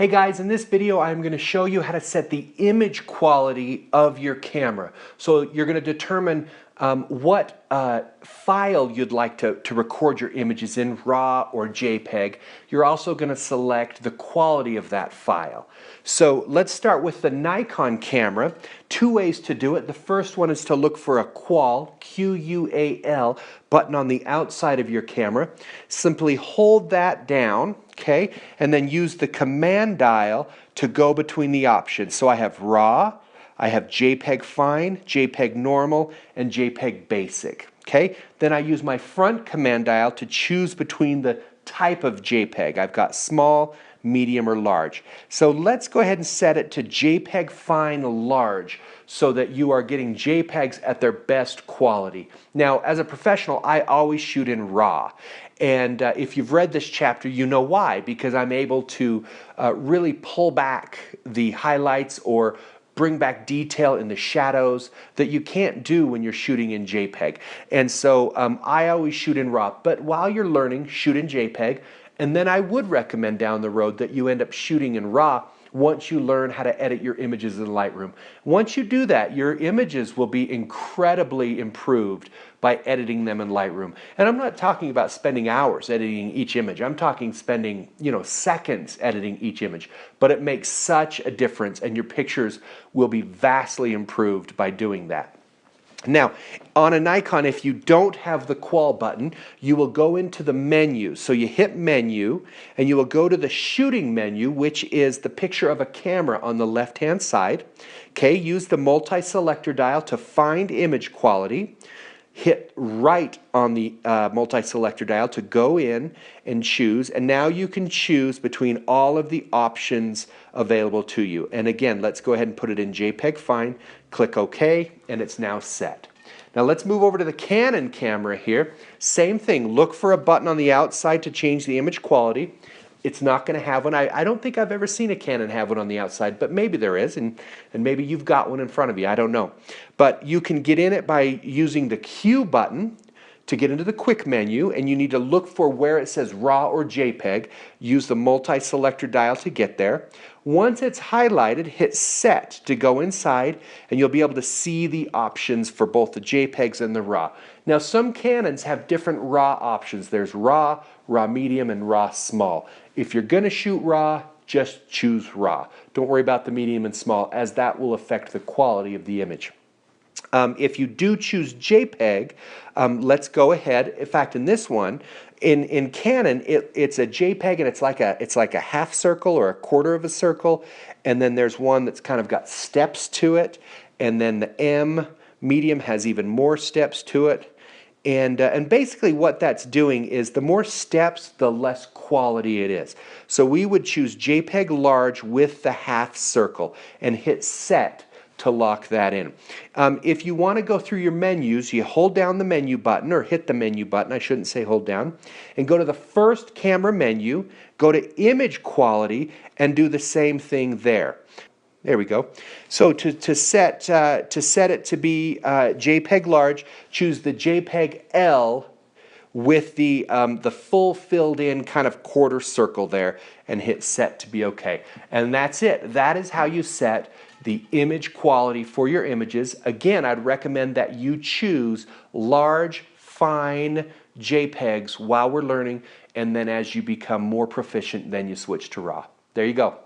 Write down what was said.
Hey guys, in this video I'm going to show you how to set the image quality of your camera. So you're going to determine what file you'd like to record your images in, RAW or JPEG. You're also going to select the quality of that file. So let's start with the Nikon camera. Two ways to do it. The first one is to look for a qual, Q-U-A-L, button on the outside of your camera. Simply hold that down, okay, and then use the command dial to go between the options. So I have RAW, I have JPEG Fine, JPEG Normal, and JPEG Basic. Okay, then I use my front command dial to choose between the type of JPEG. I've got small, medium, or large. So let's go ahead and set it to JPEG Fine Large so that you are getting JPEGs at their best quality. Now, as a professional, I always shoot in RAW. And if you've read this chapter, you know why, because I'm able to really pull back the highlights or bring back detail in the shadows that you can't do when you're shooting in JPEG. And so I always shoot in RAW, but while you're learning, shoot in JPEG. And then I would recommend down the road that you end up shooting in RAW once you learn how to edit your images in Lightroom. Once you do that, your images will be incredibly improved by editing them in Lightroom. And I'm not talking about spending hours editing each image. I'm talking spending, seconds editing each image. But it makes such a difference, and your pictures will be vastly improved by doing that. Now, on a Nikon, if you don't have the qual button, you will go into the menu. So you hit menu, and you will go to the shooting menu, which is the picture of a camera on the left-hand side. Okay, use the multi-selector dial to find image quality. Hit right on the multi-selector dial to go in and choose, and now you can choose between all of the options available to you. And again, let's go ahead and put it in JPEG Fine, click OK, and it's now set. Now let's move over to the Canon camera here. Same thing, look for a button on the outside to change the image quality. It's not going to have one. I don't think I've ever seen a Canon have one on the outside, but maybe there is, and maybe you've got one in front of you. I don't know. But you can get in it by using the Q button to get into the quick menu, and you need to look for where it says RAW or JPEG. Use the multi-selector dial to get there. Once it's highlighted, hit Set to go inside, and you'll be able to see the options for both the JPEGs and the RAW. Now, some Canons have different RAW options. There's RAW, RAW Medium, and RAW Small. If you're going to shoot RAW, just choose RAW. Don't worry about the medium and small, as that will affect the quality of the image. If you do choose JPEG, let's go ahead. In fact, in this one, in Canon, it's a JPEG, and it's like a half circle or a quarter of a circle, and then there's one that's kind of got steps to it, and then the M medium has even more steps to it. And basically what that's doing is the more steps, the less quality it is. So we would choose JPEG large with the half circle and hit Set to lock that in. If you want to go through your menus, you hold down the menu button, or hit the menu button, I shouldn't say hold down, and go to the first camera menu, go to image quality, and do the same thing there. There we go. So to set it to be JPEG large, choose the JPEG L with the full filled in kind of quarter circle there, and hit Set to be OK. And that's it. That is how you set the image quality for your images. Again, I'd recommend that you choose large, fine JPEGs while we're learning, and then as you become more proficient, then you switch to RAW. There you go.